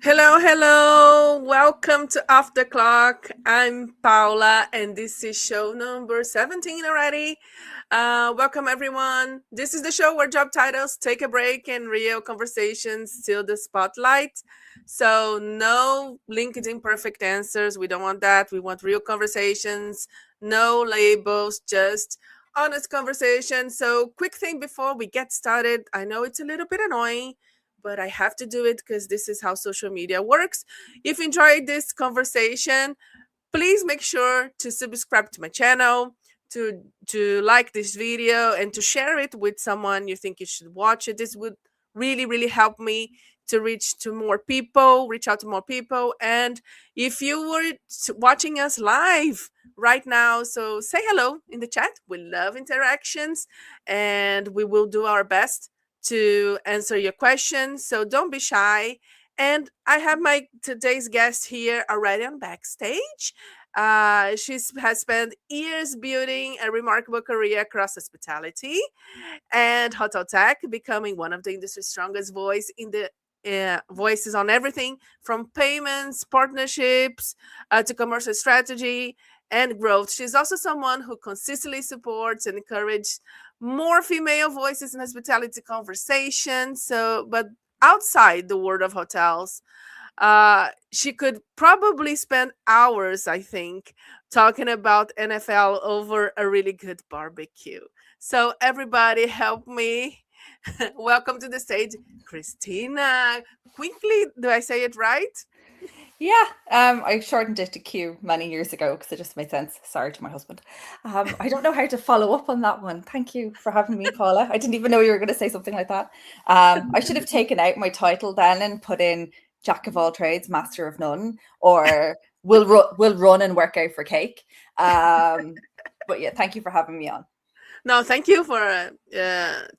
Hello, hello. Welcome to Off the Clock. I'm Paula, and this is show number 17 already. Welcome, everyone. This is the show where job titles take a break and real conversations steal the spotlight. So, no LinkedIn perfect answers. We don't want that. We want real conversations, no labels, just honest conversation. So, quick thing before we get started, I know it's a little bit annoying, but I have to do it because this is how social media works. If you enjoyed this conversation, please make sure to subscribe to my channel, to like this video, and to share it with someone you think you should watch it. This would really help me to reach out to more people. And if you were watching us live right now, so say hello in the chat. We love interactions, and we will do our best to answer your questions. So don't be shy. And I have my today's guest here already on backstage. She has spent years building a remarkable career across hospitality and hotel tech, becoming one of the industry's strongest voices on everything from payments, partnerships, to commercial strategy and growth. She's also someone who consistently supports and encourages more female voices in hospitality conversations. But outside the world of hotels, she could probably spend hours, I think, talking about NFL over a really good barbecue. So everybody help me. Welcome to the stage, Khristina Quigley. Do I say it right? Yeah, I shortened it to Q many years ago because it just made sense. Sorry to my husband. I don't know how to follow up on that one. Thank you for having me, Paula. I didn't even know you were going to say something like that. I should have taken out my title then and put in Jack of all trades, master of none, or will run and work out for cake. But yeah, thank you for having me on. No, thank you for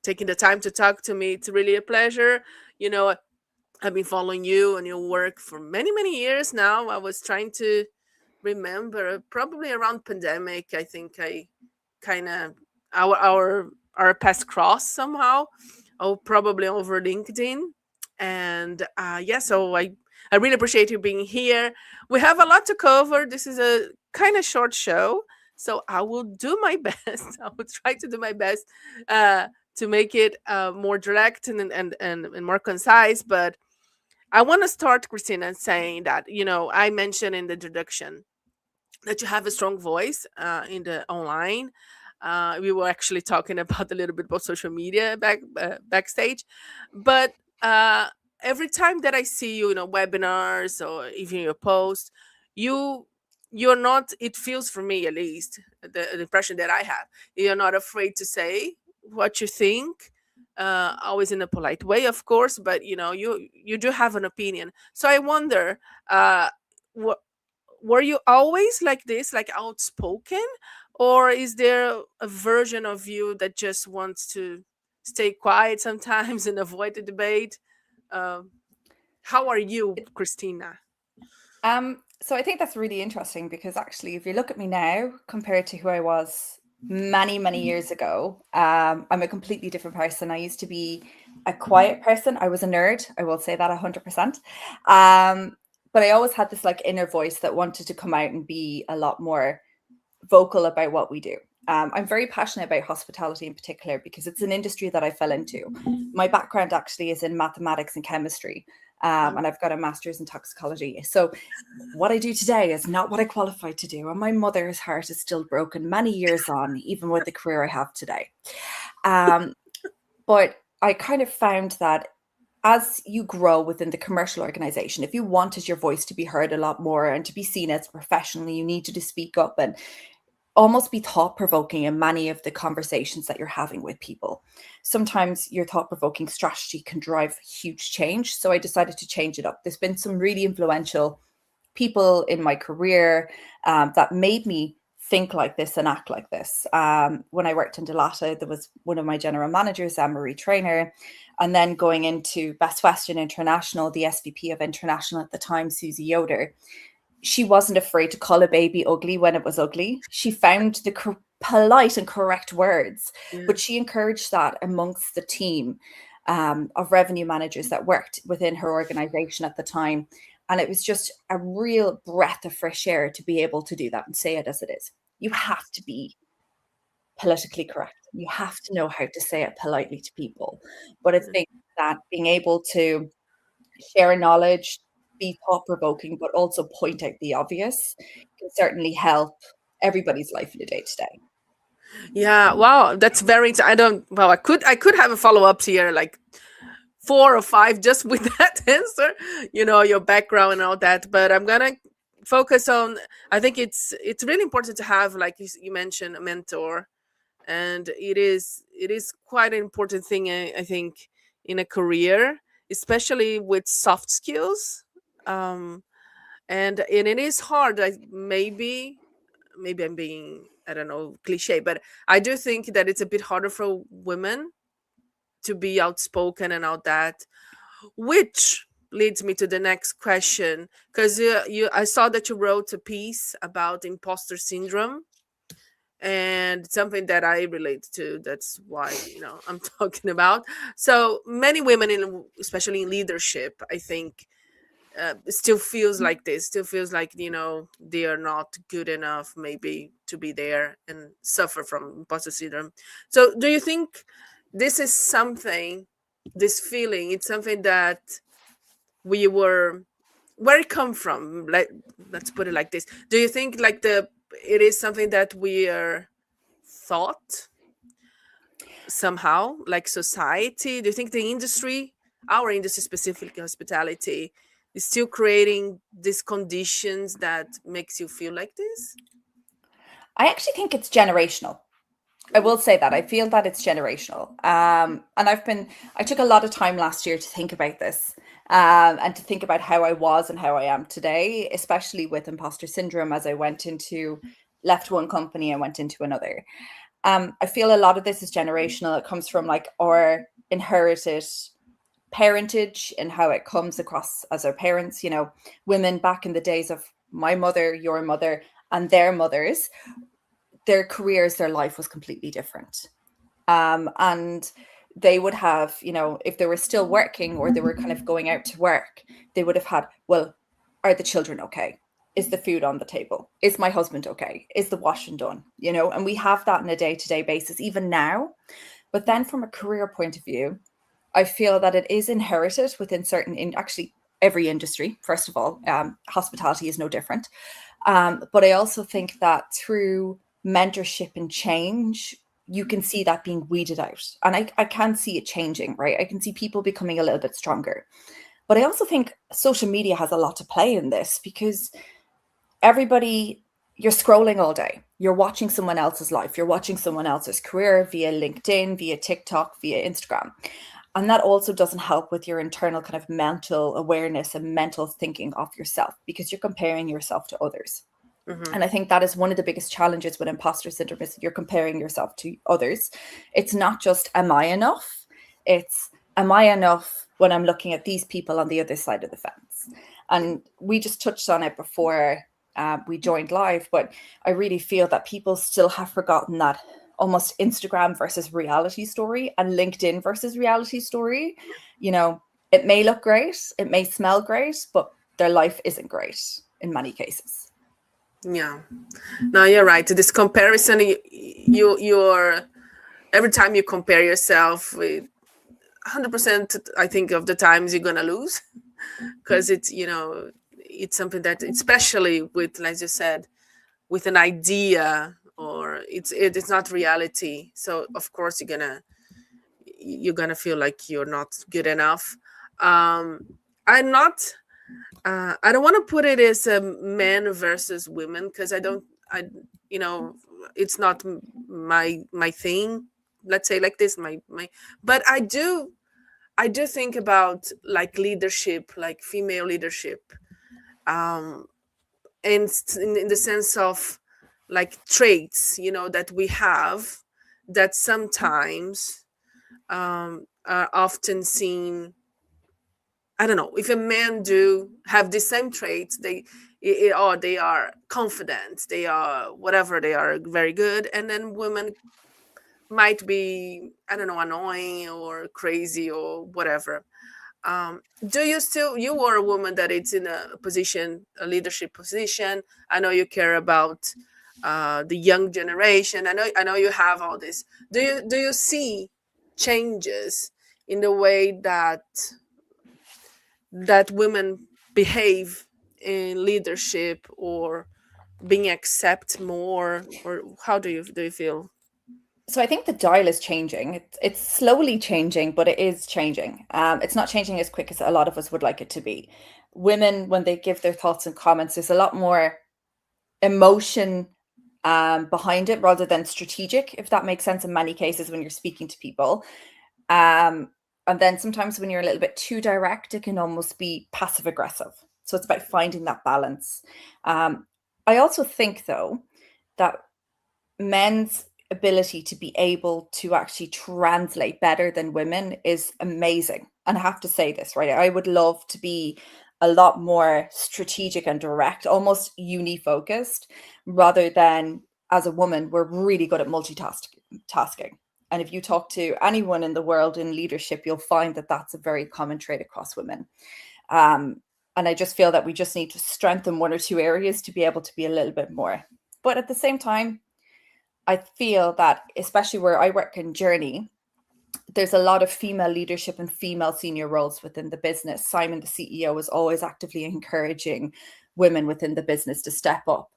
taking the time to talk to me. It's really a pleasure. You know, I've been following you and your work for many years now. I was trying to remember, probably around pandemic. I think I kind of our paths crossed somehow. Oh, probably over LinkedIn. And yeah, so I really appreciate you being here. We have a lot to cover. This is a kind of short show, so I will do my best. I will try to do my best to make it more direct and more concise. But I want to start, Christina, saying that, I mentioned in the introduction that you have a strong voice in the online. We were actually talking about a little bit about social media backstage, but uh, every time that I see you, webinars or even your post, you you're not. It feels for me, at least, the impression that I have, you're not afraid to say what you think. Always in a polite way, of course, but you do have an opinion. So I wonder, what were you always like this, like outspoken, or is there a version of you that just wants to stay quiet sometimes and avoid the debate? um, how are you, Christina? So I think that's really interesting because actually, if you look at me now compared to who I was many years ago, I'm a completely different person. I used to be a quiet person. I was a nerd. I will say that 100%. But I always had this like inner voice that wanted to come out and be a lot more vocal about what we do. I'm very passionate about hospitality in particular because it's an industry that I fell into. My background actually is in mathematics and chemistry, and I've got a master's in toxicology. So what I do today is not what I qualified to do, and my mother's heart is still broken many years on, even with the career I have today. But I kind of found that as you grow within the commercial organization, if you wanted your voice to be heard a lot more and to be seen as professionally, you needed to speak up and almost be thought-provoking in many of the conversations that you're having with people. Sometimes your thought-provoking strategy can drive huge change. So I decided to change it up. There's been some really influential people in my career that made me think like this and act like this. When I worked in Delata, there was one of my general managers, Anne-Marie Trainer, and then going into Best Western International, the SVP of International at the time, Susie Yoder. She wasn't afraid to call a baby ugly when it was ugly. She found the polite and correct words, Yeah. but she encouraged that amongst the team. of revenue managers that worked within her organization at the time. And it was just a real breath of fresh air to be able to do that and say it as it is. You have to be politically correct. You have to know how to say it politely to people. But I think that being able to share knowledge, be thought provoking, but also point out the obvious can certainly help everybody's life in a day to day. Yeah, wow, that's very. I don't. Well, I could have a follow up here, like 4 or 5, just with that answer. Your background and all that. But I'm gonna focus on. I think it's really important to have, like you mentioned, a mentor, and it is quite an important thing. I think in a career, especially with soft skills. Um, and it is hard. Like maybe I'm being, I don't know, cliche, but I do think that it's a bit harder for women to be outspoken and all that, which leads me to the next question, because I saw that you wrote a piece about imposter syndrome, and something that I relate to. That's why I'm talking about. So many women, especially in leadership, I think still feels like this, still feels like they are not good enough maybe to be there, and suffer from imposter syndrome. So do you think this is something, this feeling, it's something that we were, where it come from, like, let's put it like this, do you think like it is something that we are thought somehow, like society? Do you think the industry, our industry, specifically hospitality, is still creating these conditions that makes you feel like this? I actually think it's generational. I will say that I feel that it's generational. And I took a lot of time last year to think about this, and to think about how I was and how I am today, especially with imposter syndrome, as I left one company and went into another. I feel a lot of this is generational. It comes from like our inherited parentage and how it comes across as our parents. Women back in the days of my mother, your mother, and their mothers, their careers, their life was completely different. And they would have, if they were still working or they were kind of going out to work, they would have had, well, are the children okay? Is the food on the table? Is my husband okay? Is the washing done? And we have that on a day-to-day basis, even now. But then from a career point of view, I feel that it is inherited within actually every industry. First of all, hospitality is no different. But I also think that through mentorship and change, you can see that being weeded out. And I can see it changing, right? I can see people becoming a little bit stronger. But I also think social media has a lot to play in this, because you're scrolling all day. You're watching someone else's life. You're watching someone else's career via LinkedIn, via TikTok, via Instagram. And that also doesn't help with your internal kind of mental awareness and mental thinking of yourself, because you're comparing yourself to others. Mm-hmm. And I think that is one of the biggest challenges with imposter syndrome, is you're comparing yourself to others. It's not just, am I enough? It's, am I enough when I'm looking at these people on the other side of the fence? And we just touched on it before we joined live, but I really feel that people still have forgotten that almost Instagram versus reality story and LinkedIn versus reality story. It may look great, it may smell great, but their life isn't great in many cases. Yeah, no, you're right. This comparison, you're every time you compare yourself with 100%, I think of the times you're gonna lose, because it's something that, especially with, like you said, with an idea, or it's not reality. So of course you're gonna feel like you're not good enough. I'm not. I don't want to put it as a men versus women, because you know, it's not my thing. Let's say like this, my. But I do think about like leadership, like female leadership, um, in the sense of like traits, that we have, that sometimes are often seen. I don't know if a man do have the same traits, or they are confident, they are whatever, they are very good, and then women might be, I don't know, annoying or crazy or whatever. Do you still, you were a woman that it's in a position, a leadership position. I know you care about the young generation. I know you have all this. Do you see changes in the way that women behave in leadership, or being accept more, or how do you feel? So I think the dial is changing. It's slowly changing, but it is changing. It's not changing as quick as a lot of us would like it to be. Women, when they give their thoughts and comments, there's a lot more emotion behind it rather than strategic, if that makes sense in many cases when you're speaking to people. And then sometimes when you're a little bit too direct, it can almost be passive aggressive. So it's about finding that balance. I also think, though, that men's ability to be able to actually translate better than women is amazing. And I have to say this, right? I would love to be a lot more strategic and direct, almost uni focused, rather than as a woman, we're really good at multitasking. And if you talk to anyone in the world in leadership, you'll find that that's a very common trait across women. And I just feel that we just need to strengthen one or two areas to be able to be a little bit more. But at the same time, I feel that, especially where I work in Journey, there's a lot of female leadership and female senior roles within the business. Simon, the CEO, is always actively encouraging women within the business to step up.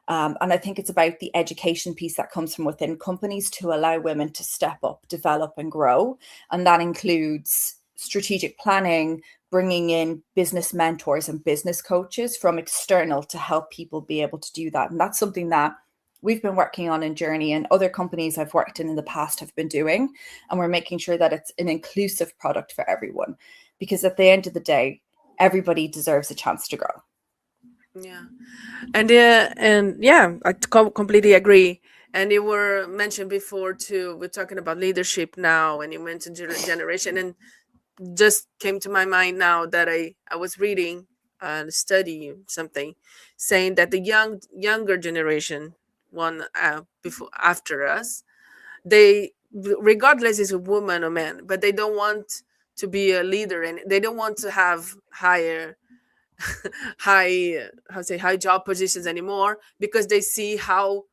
And I think it's about the education piece that comes from within companies to allow women to step up, develop, and grow. And that includes strategic planning, bringing in business mentors and business coaches from external to help people be able to do that. And that's something that we've been working on in Journey, and other companies I've worked in the past have been doing. And we're making sure that it's an inclusive product for everyone, because at the end of the day, everybody deserves a chance to grow. Yeah, and yeah, I completely agree. And you were mentioned before too. We're talking about leadership now, and you mentioned generation, and just came to my mind now that I was reading a study, something saying that the younger generation, one before after us, they, regardless is a woman or man, but they don't want to be a leader, and they don't want to have higher high job positions anymore, because they see how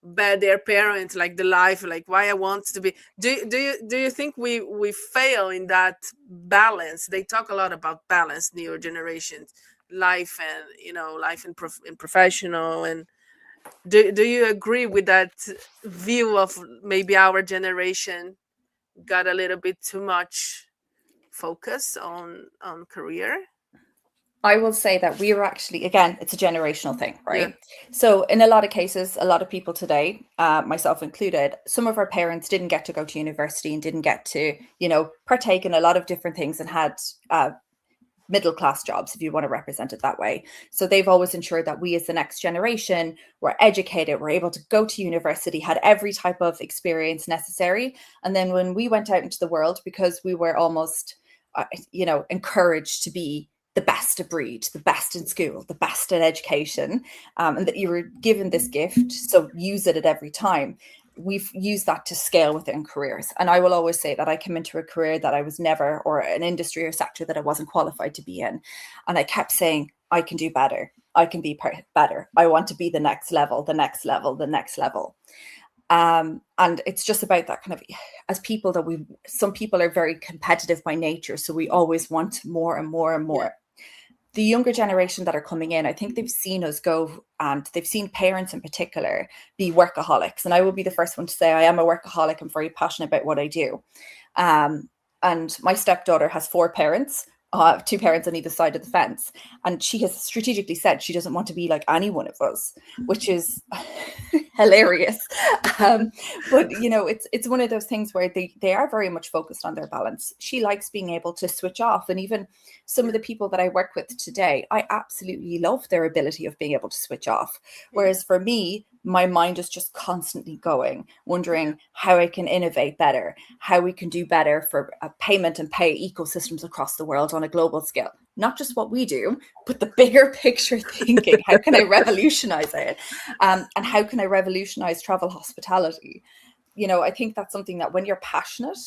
bad their parents, like the life, like why I want to be. Do you think we fail in that balance? They talk a lot about balance, newer generations, life, and life in professional. And do you agree with that view of maybe our generation got a little bit too much focus on career? I will say that we are actually, again, it's a generational thing, Yeah. right? So, in a lot of cases, a lot of people today, myself included, some of our parents didn't get to go to university and didn't get to, partake in a lot of different things, and had middle class jobs, if you want to represent it that way. So, they've always ensured that we, as the next generation, were educated, were able to go to university, had every type of experience necessary. And then when we went out into the world, because we were almost, encouraged to be the best of breed, the best in school, the best at education, and that you were given this gift, so use it at every time. We've used that to scale within careers. And I will always say that I came into a career that I was never, or an industry or sector that I wasn't qualified to be in. And I kept saying, I can do better. I can be better. I want to be the next level, the next level, the next level. And it's just about that kind of, as people, that some people are very competitive by nature. So we always want more and more and more. The younger generation that are coming in, I think they've seen us go, and they've seen parents in particular be workaholics. And I will be the first one to say I am a workaholic. I'm very passionate about what I do. And my stepdaughter has 4 parents, 2 parents on either side of the fence. And she has strategically said she doesn't want to be like any one of us, which is hilarious. But it's one of those things where they are very much focused on their balance. She likes being able to switch off. And even some of the people that I work with today, I absolutely love their ability of being able to switch off. Whereas for me, my mind is just constantly going, wondering how I can innovate better, how we can do better for payment and pay ecosystems across the world on a global scale. Not just what we do, but the bigger picture thinking. How can I revolutionize it? And how can I revolutionize travel hospitality? I think that's something that when you're passionate,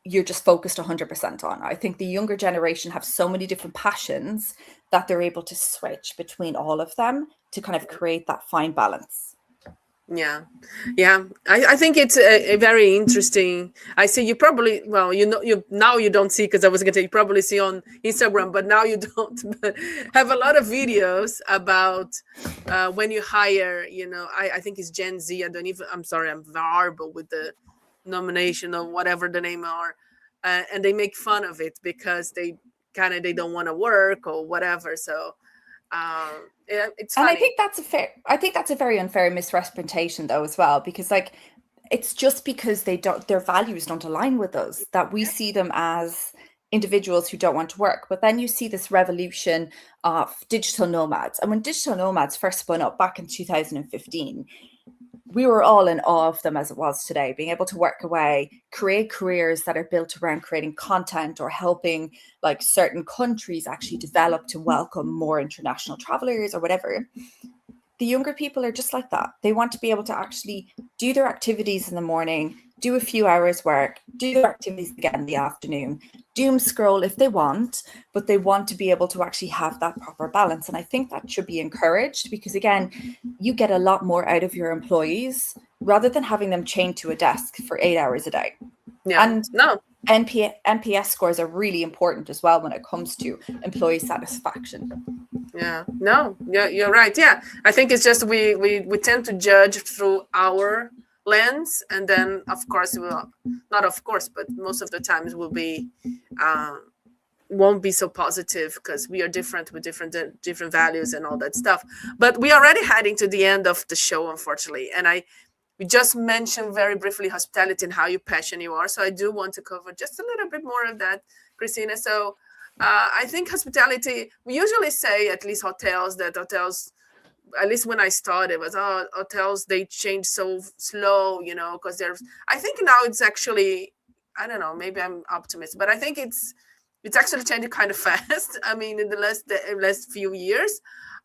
you're just focused 100% on. I think the younger generation have so many different passions that they're able to switch between all of them to kind of create that fine balance. Yeah, yeah. I think it's a very interesting. I see you probably, well, you now you don't see, because I was gonna say you probably see on Instagram, but now you don't. But have a lot of videos about when you hire. I think it's Gen Z. I don't even. I'm sorry, I'm horrible with the nomination or whatever the name are, and they make fun of it because they don't want to work or whatever. So yeah, it's funny. And I think that's a very unfair misrepresentation though as well, because like it's just because their values don't align with us that we see them as individuals who don't want to work. But then you see this revolution of digital nomads. And when digital nomads first spun up back in 2015, we were all in awe of them as it was today, being able to work away, create careers that are built around creating content or helping like certain countries actually develop to welcome more international travelers or whatever. The younger people are just like that. They want to be able to actually do their activities in the morning, do a few hours work, do their activities again in the afternoon, doom scroll if they want, but they want to be able to actually have that proper balance. And I think that should be encouraged because, again, you get a lot more out of your employees rather than having them chained to a desk for 8 hours a day. Yeah. And no. NPS scores are really important as well when it comes to employee satisfaction. Yeah, no, yeah, you're right. Yeah, I think it's just we tend to judge through our lens, and then of course we'll not of course, but most of the times will be won't be so positive because we are different with different values and all that stuff. But we are already heading to the end of the show, unfortunately, and we just mentioned very briefly hospitality and how passionate you are. So I do want to cover just a little bit more of that, Khristina. So I think hospitality, we usually say, at least hotels, at least when I started, was hotels, they change so slow, because I think now it's actually, I don't know, maybe I'm optimist, but I think it's actually changing kind of fast. I mean, in the last few years.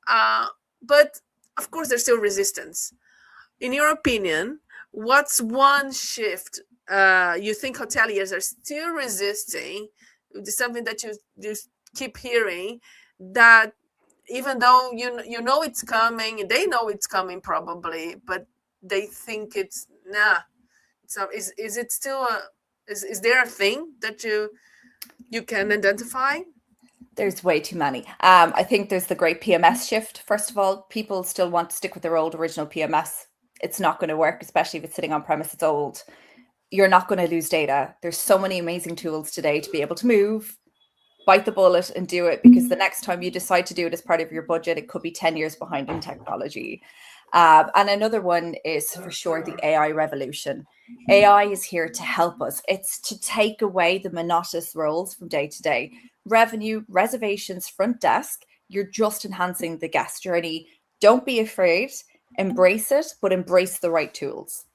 But of course, there's still resistance. In your opinion, what's one shift you think hoteliers are still resisting? It's something that you keep hearing, that even though you know it's coming, they know it's coming probably, but they think it's So is it still is there a thing that you can identify? There's way too many. I think there's the great PMS shift. First of all, people still want to stick with their old original PMS. It's not going to work, especially if it's sitting on premise, it's old. You're not going to lose data. There's so many amazing tools today to be able to move, bite the bullet and do it, because the next time you decide to do it as part of your budget, it could be 10 years behind in technology. And another one is for sure the AI revolution. AI is here to help us. It's to take away the monotonous roles from day to day. Revenue, reservations, front desk, you're just enhancing the guest journey. Don't be afraid, embrace it, but embrace the right tools.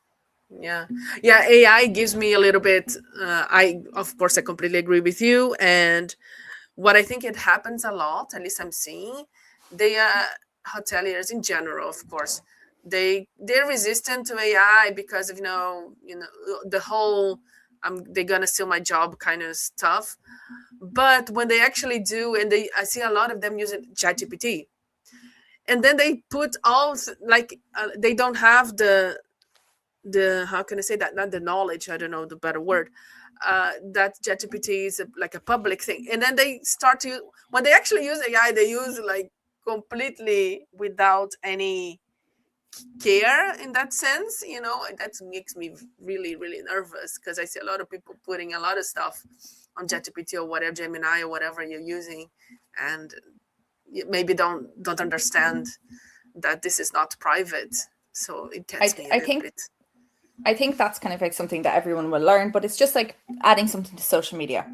Yeah, AI gives me a little bit, I completely agree with you. And what I think it happens a lot, at least I'm seeing, they hoteliers in general, of course, they're resistant to AI because of the whole they're gonna steal my job kind of stuff. But when they actually do, and I see a lot of them using ChatGPT, and then they put all they don't have the how can I say that, not the knowledge, I don't know the better word, that ChatGPT is like a public thing, and then they start to, when they actually use AI, they use like completely without any care in that sense. That makes me really, really nervous, because I see a lot of people putting a lot of stuff on ChatGPT or whatever, Gemini or whatever you're using, and maybe don't understand that this is not private. So it gets me a little bit. I think that's kind of like something that everyone will learn, but it's just like adding something to social media.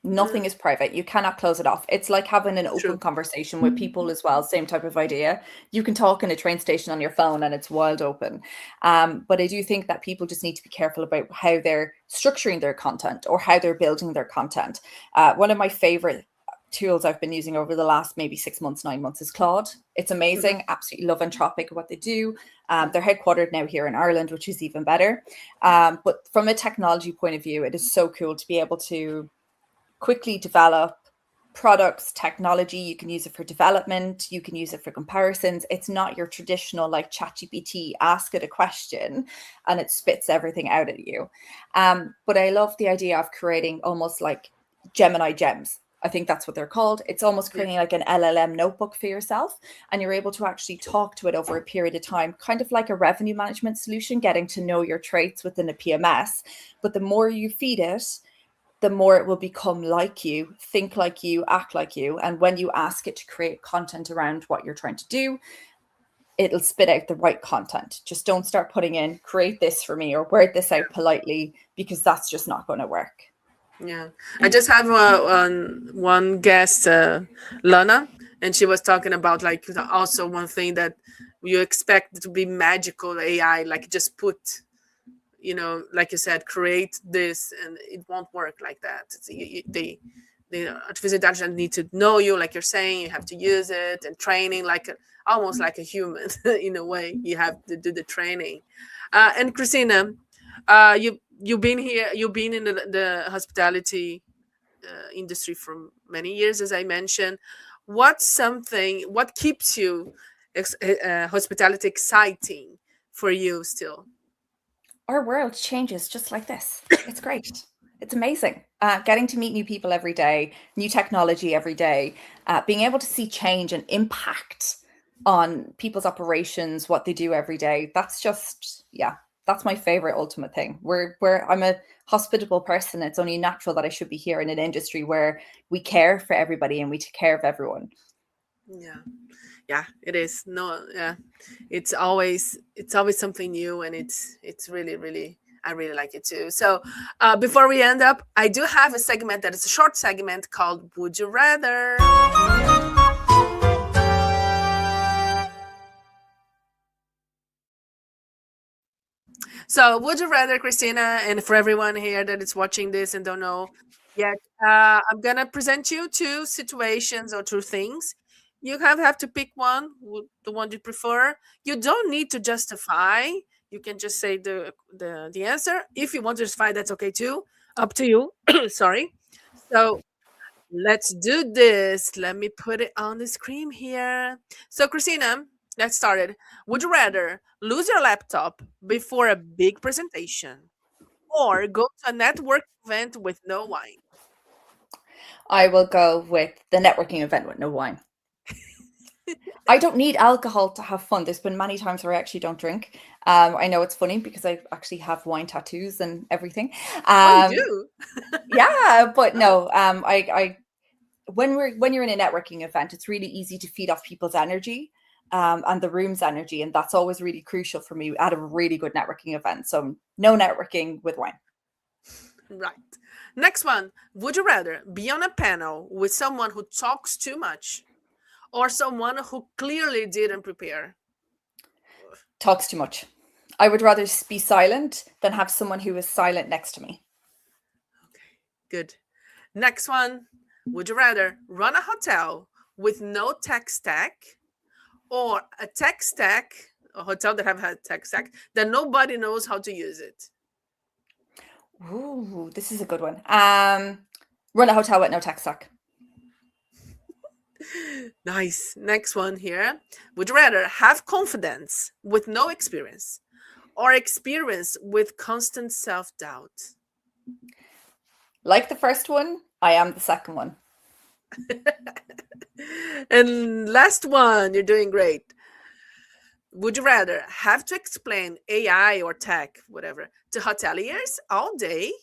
Nothing is private. You cannot close it off. It's like having an open conversation with people as well. Same type of idea. You can talk in a train station on your phone and it's wide open. But I do think that people just need to be careful about how they're structuring their content or how they're building their content. One of my favorite tools I've been using over the last maybe 6 months, 9 months is Claude. It's amazing. Mhm. Absolutely love Anthropic, what they do. They're headquartered now here in Ireland, which is even better. But from a technology point of view, it is so cool to be able to quickly develop products, technology. You can use it for development, you can use it for comparisons. It's not your traditional like ChatGPT, ask it a question and it spits everything out at you. But I love the idea of creating almost like Gemini gems. I think that's what they're called. It's almost Yeah. creating like an LLM notebook for yourself, and you're able to actually talk to it over a period of time, kind of like a revenue management solution, getting to know your traits within a PMS. But the more you feed it, the more it will become like you, think like you, act like you. And when you ask it to create content around what you're trying to do, it'll spit out the right content. Just don't start putting in, create this for me or word this out politely, because that's just not going to work. Yeah, I just have one guest, Lana, and she was talking about like also one thing that you expect to be magical AI, like just put, like you said, create this, and it won't work like that. The artificial intelligence need to know you, like you're saying. You have to use it and training, like almost like a human in a way. You have to do the training. And Christina, you've been here. You've been in the hospitality industry for many years, as I mentioned. What keeps you hospitality exciting for you still? Our world changes just like this. It's great. It's amazing. Getting to meet new people every day, new technology every day, being able to see change and impact on people's operations, what they do every day. That's just, yeah, that's my favorite ultimate thing. Where I'm a hospitable person. It's only natural that I should be here in an industry where we care for everybody and we take care of everyone. Yeah, yeah, it is. No, yeah, it's always something new, and it's really, really, I really like it too. So before we end up, I do have a segment that is a short segment called Would You Rather. So would you rather, Christina, and for everyone here that is watching this and don't know yet, I'm gonna present you two situations or two things. You have to pick one, the one you prefer. You don't need to justify. You can just say the answer. If you want to justify, that's okay too. Up to you. Sorry. So let's do this. Let me put it on the screen here. So, Christina, let's start it. Would you rather lose your laptop before a big presentation or go to a network event with no wine? I will go with the networking event with no wine. I don't need alcohol to have fun. There's been many times where I actually don't drink. I know it's funny because I actually have wine tattoos and everything. Oh, you Um, do? yeah, but no, when you're in a networking event, it's really easy to feed off people's energy, and the room's energy, and that's always really crucial for me at a really good networking event. So no networking with wine. Right. Next one. Would you rather be on a panel with someone who talks too much or someone who clearly didn't prepare? Talks too much. I would rather be silent than have someone who is silent next to me. Okay, good. Next one. Would you rather run a hotel with no tech stack or a tech stack, a hotel that have a tech stack that nobody knows how to use it? Ooh, this is a good one. Run a hotel with no tech stack. Nice. Next one here. Would you rather have confidence with no experience or experience with constant self doubt? Like the first one, I am the second one. And last one, you're doing great. Would you rather have to explain AI or tech, whatever, to hoteliers all day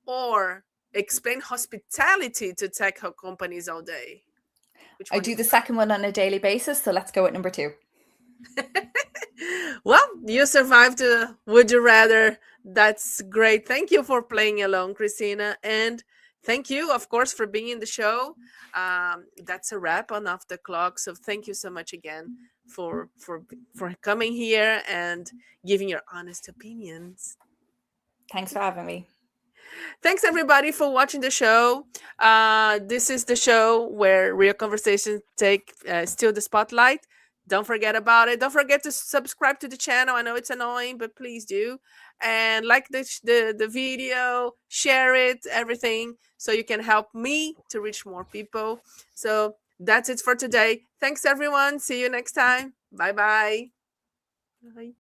or explain hospitality to tech companies all day? Which I one you do the prefer? second one on a daily basis, so let's go with number two. Well, you survived the Would You Rather. That's great. Thank you for playing along, Christina. And thank you, of course, for being in the show. That's a wrap on Off the Clock. So thank you so much again for coming here and giving your honest opinions. Thanks for having me. Thanks everybody for watching the show. This is the show where real conversations take steal the spotlight. Don't forget about it. Don't forget to subscribe to the channel. I know it's annoying, but please do. And like the video, share it, everything, so you can help me to reach more people. So that's it for today. Thanks everyone. See you next time. Bye-bye. Bye.